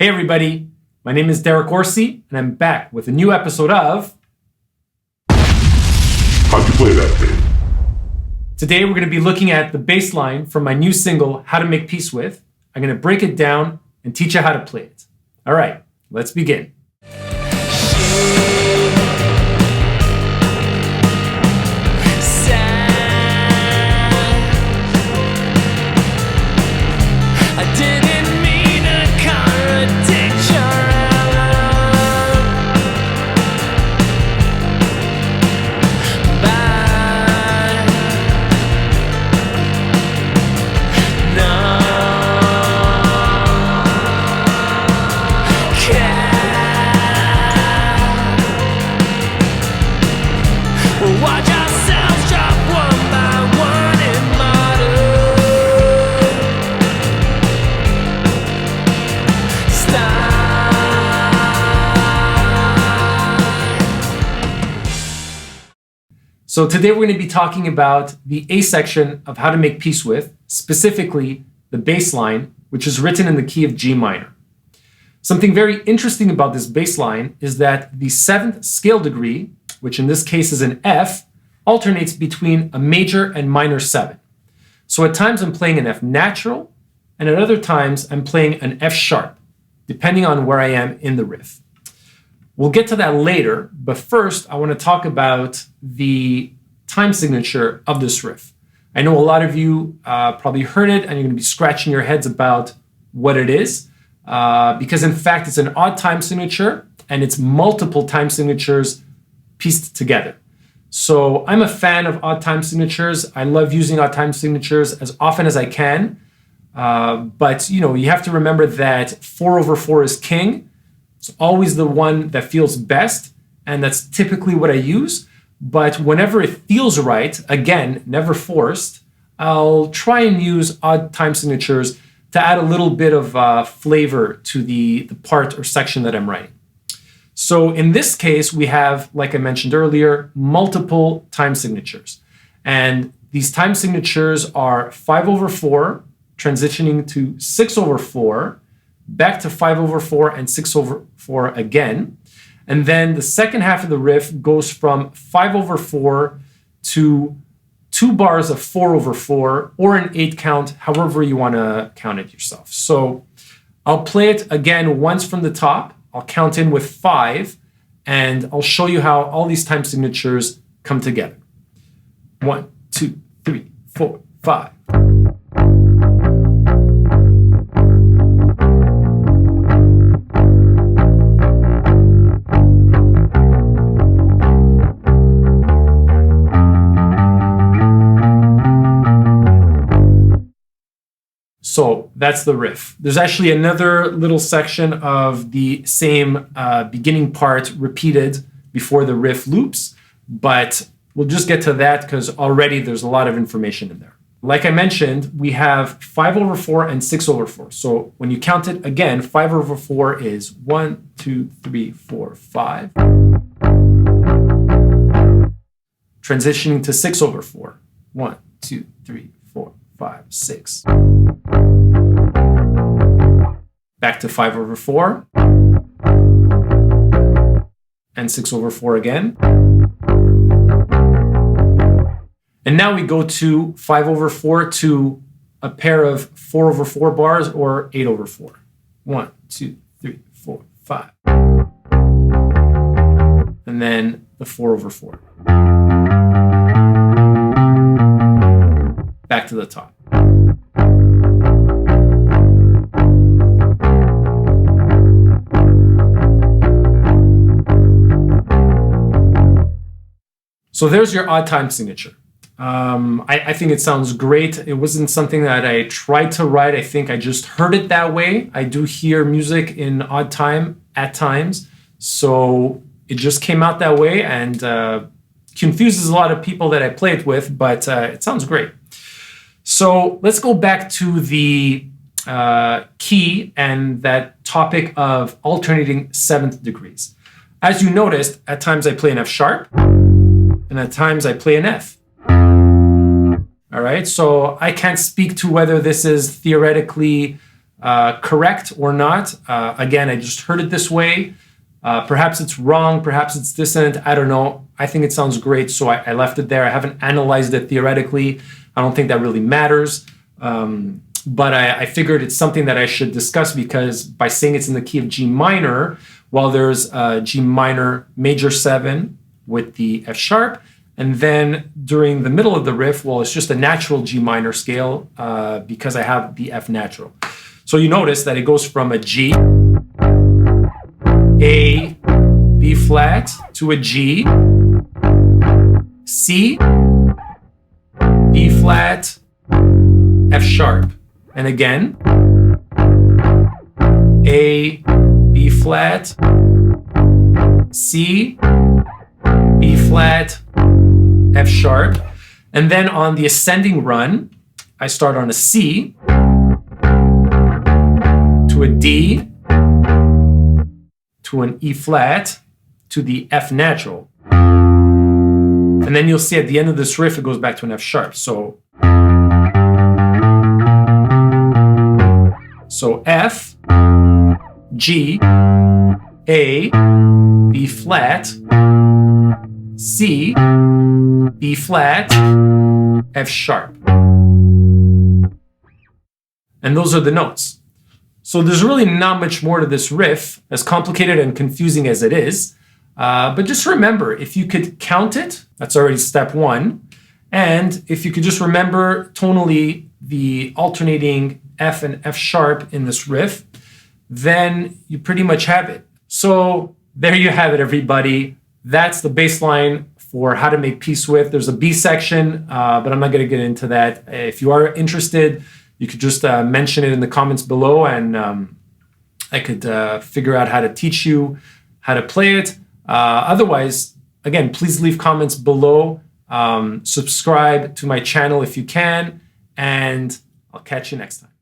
Hey everybody, my name is Orsi, and I'm back with a new episode of How'd you play that thing? Today we're going to be looking at the bass line from my new single, How to Make Peace With. I'm going to break it down and teach you how to play it. All right, let's begin. Watch ourselves drop one by one and So today we're going to be talking about the A section of How to Make Peace With, specifically the bass line, which is written in the key of G minor. Something very interesting about this bass line is that the 7th scale degree, which in this case is an F, alternates between a major and minor 7. So at times I'm playing an F natural, and at other times I'm playing an F sharp, depending on where I am in the riff. We'll get to that later, but first I want to talk about the time signature of this riff. I know a lot of you probably heard it, and you're going to be scratching your heads about what it is, because in fact it's an odd time signature, and it's multiple time signatures pieced together. So I'm a fan of odd time signatures. I love using odd time signatures as often as I can. But you have to remember that 4/4 is king. It's always the one that feels best, and that's typically what I use. But whenever it feels right, again, never forced, I'll try and use odd time signatures to add a little bit of flavor to the part or section that I'm writing. So in this case, we have, like I mentioned earlier, multiple time signatures. And these time signatures are 5/4, transitioning to 6/4, back to 5/4 and 6/4 again. And then the second half of the riff goes from 5/4 to 2 bars of 4/4 or an 8 count, however you want to count it yourself. So I'll play it again once from the top. I'll count in with 5, and I'll show you how all these time signatures come together. 1, 2, 3, 4, 5. So that's the riff. There's actually another little section of the same beginning part repeated before the riff loops, but we'll just get to that because already there's a lot of information in there. Like I mentioned, we have 5/4 and 6/4. So when you count it again, 5/4 is 1, 2, 3, 4, 5. Transitioning to 6/4. 1, 2, 3, 4, 5, 6. Back to 5/4 and 6/4 again. And now we go to 5/4 to a pair of 4/4 bars or 8/4. 1, 2, 3, 4, 5. And then the 4/4. Back to the top. So there's your odd time signature. I think it sounds great. It wasn't something that I tried to write. I think I just heard it that way. I do hear music in odd time at times. So it just came out that way and confuses a lot of people that I play it with, but it sounds great. So let's go back to the key and that topic of alternating 7th degrees. As you noticed, at times I play an F sharp, and at times I play an F. All right, so I can't speak to whether this is theoretically correct or not. Again, I just heard it this way. Perhaps it's wrong, perhaps it's dissonant, I don't know. I think it sounds great, so I left it there. I haven't analyzed it theoretically. I don't think that really matters. But I figured it's something that I should discuss because by saying it's in the key of G minor, while there's G minor major 7 with the F sharp, and then during the middle of the riff, well, it's just a natural G minor scale because I have the F natural. So you notice that it goes from a G, A, B flat, to a G, C, B flat, F sharp. And again, A, B flat, C, B flat, F sharp. And then on the ascending run, I start on a C, to a D, to an E flat, to the F natural. And then you'll see at the end of this riff, it goes back to an F sharp. So F, G, A, B flat, C, B flat, F sharp. And those are the notes. So there's really not much more to this riff, as complicated and confusing as it is. But just remember, if you could count it, that's already step 1. And if you could just remember tonally the alternating F and F sharp in this riff, then you pretty much have it. So there you have it, everybody. That's the bass line for how to make peace with. There's a B section, but I'm not going to get into that. If you are interested, you could just mention it in the comments below, and I could figure out how to teach you how to play it. Otherwise, again, please leave comments below. Subscribe to my channel if you can, and I'll catch you next time.